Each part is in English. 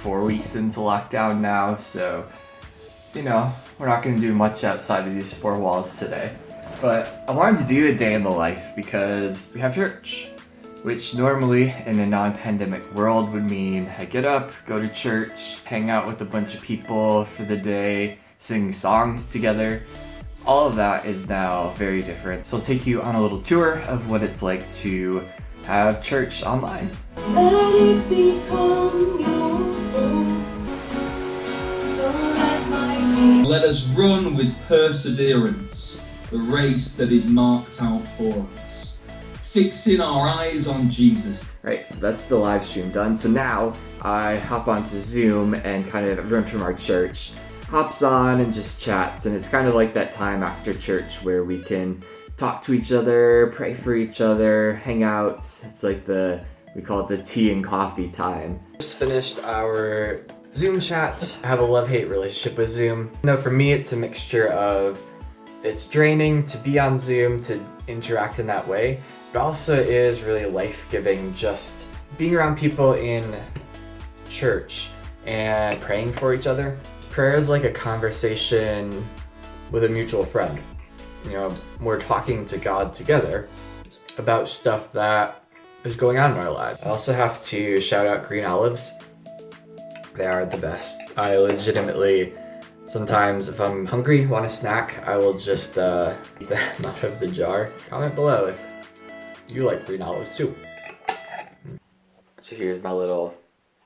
4 weeks into lockdown now, so, you know, we're not going to do much outside of these four walls today. But I wanted to do a day in the life because we have church, which normally in a non-pandemic world would mean I get up, go to church, hang out with a bunch of people for the day, sing songs together. All of that is now very different. So I'll take you on a little tour of what it's like to have church online. Let it become your home, so that my dear. Let us run with perseverance the race that is marked out for us, fixing our eyes on Jesus. Right, so that's the live stream done. So now I hop onto Zoom and kind of everyone from our church hops on and just chats, and it's kind of like that time after church where we can talk to each other, pray for each other, hang out. It's like we call it the tea and coffee time. Just finished our Zoom chat. I have a love-hate relationship with Zoom. No, for me it's a mixture of it's draining to be on Zoom, to interact in that way, but also is really life-giving just being around people in church and praying for each other. Prayer is like a conversation with a mutual friend. You know, we're talking to God together about stuff that is going on in our lives. I also have to shout out green olives. They are the best. I legitimately, sometimes if I'm hungry, want a snack, I will just eat them out of the jar. Comment below if you like green olives too. So here's my little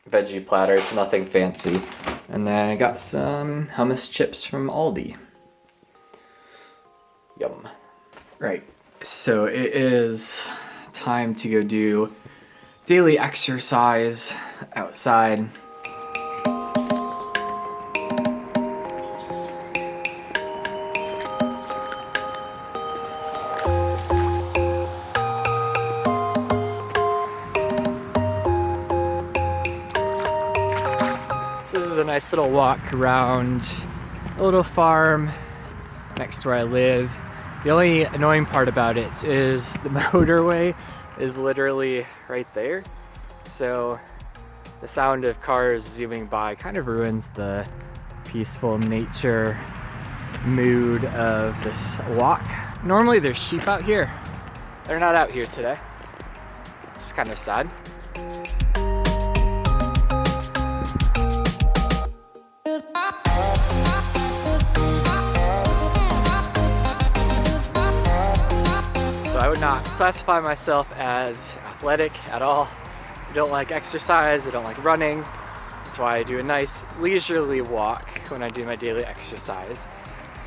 veggie platter. It's nothing fancy. And then I got some hummus chips from Aldi. Yum. Right, so it is time to go do daily exercise outside. This is a nice little walk around a little farm next to where I live. The only annoying part about it is the motorway is literally right there. So the sound of cars zooming by kind of ruins the peaceful nature mood of this walk. Normally there's sheep out here. They're not out here today. It's kind of sad. So I would not classify myself as athletic at all. I don't like exercise, I don't like running. That's why I do a nice leisurely walk when I do my daily exercise.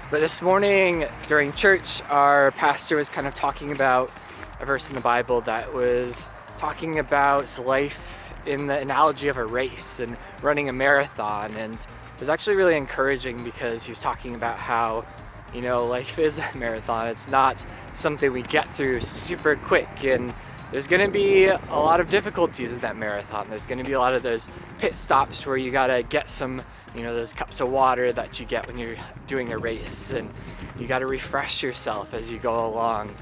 But this morning during church, our pastor was kind of talking about a verse in the Bible that was talking about life in the analogy of a race and running a marathon. And it was actually really encouraging because he was talking about how, you know, life is a marathon. It's not something we get through super quick, and there's gonna be a lot of difficulties in that marathon. There's gonna be a lot of those pit stops where you gotta get some, you know, those cups of water that you get when you're doing a race, and you gotta refresh yourself as you go along.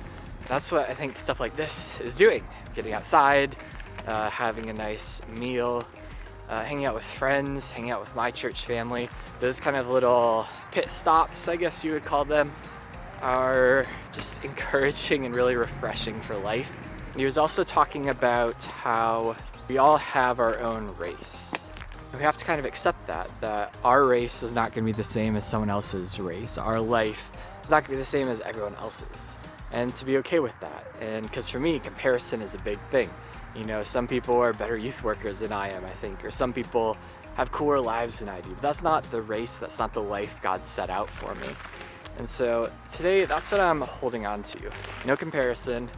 That's what I think stuff like this is doing. Getting outside, having a nice meal, hanging out with friends, hanging out with my church family. Those kind of little pit stops, I guess you would call them, are just encouraging and really refreshing for life. He was also talking about how we all have our own race. And we have to kind of accept that our race is not going to be the same as someone else's race. Our life is not going to be the same as everyone else's. And to be okay with that. And because for me, comparison is a big thing. You know, some people are better youth workers than I am, I think, or some people have cooler lives than I do. But that's not the race, that's not the life God set out for me. And so today, that's what I'm holding on to. No comparison.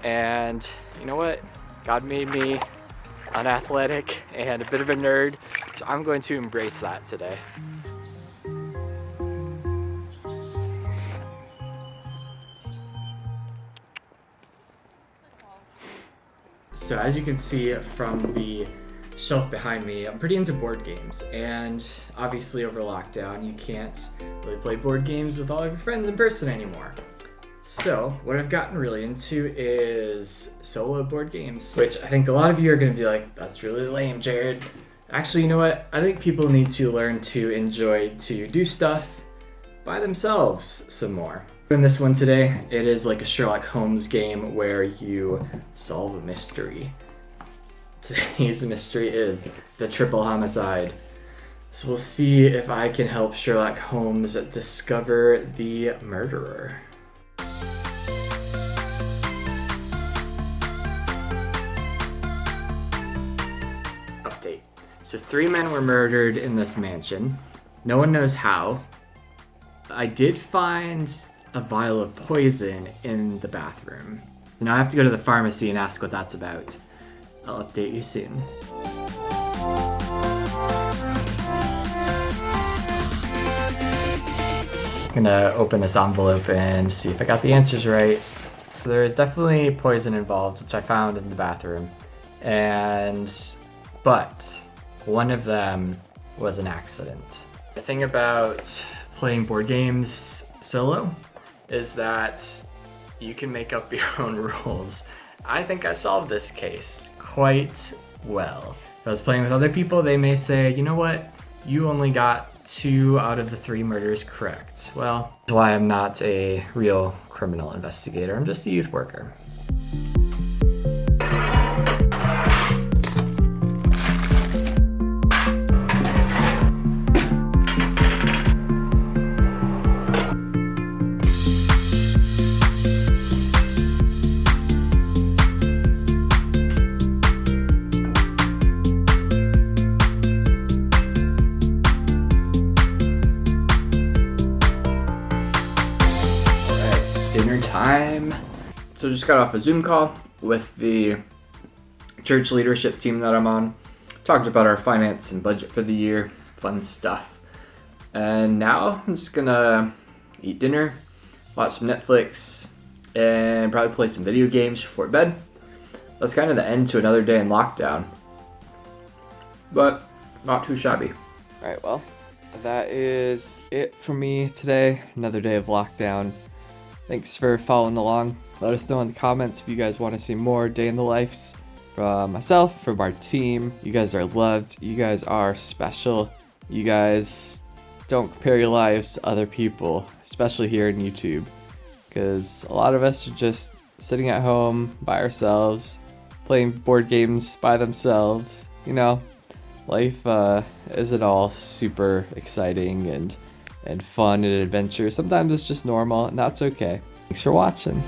And you know what? God made me unathletic and a bit of a nerd, so I'm going to embrace that today. So as you can see from the shelf behind me, I'm pretty into board games, and obviously over lockdown you can't really play board games with all of your friends in person anymore. So what I've gotten really into is solo board games, which I think a lot of you are going to be like, that's really lame, Jared. Actually, you know what? I think people need to learn to enjoy to do stuff by themselves some more. In this one today, it is like a Sherlock Holmes game where you solve a mystery. Today's mystery is the triple homicide. So we'll see if I can help Sherlock Holmes discover the murderer. Update. So 3 men were murdered in this mansion. No one knows how. I did find a vial of poison in the bathroom. Now I have to go to the pharmacy and ask what that's about. I'll update you soon. I'm gonna open this envelope and see if I got the answers right. So there is definitely poison involved, which I found in the bathroom. But one of them was an accident. The thing about playing board games solo is that you can make up your own rules. I think I solved this case quite well. If I was playing with other people, they may say, you know what? You only got 2 out of the 3 murders correct. Well, that's why I'm not a real criminal investigator. I'm just a youth worker. Dinner time. So just got off a Zoom call with the church leadership team that I'm on. Talked about our finance and budget for the year, fun stuff. And now I'm just gonna eat dinner, watch some Netflix, and probably play some video games before bed. That's kind of the end to another day in lockdown, but not too shabby. All right, well, that is it for me today. Another day of lockdown. Thanks for following along. Let us know in the comments if you guys want to see more day in the lives from myself, from our team. You guys are loved. You guys are special. You guys don't compare your lives to other people, especially here in YouTube, because a lot of us are just sitting at home by ourselves, playing board games by themselves. You know, life isn't all super exciting and fun and adventure. Sometimes it's just normal, and that's okay. Thanks for watching.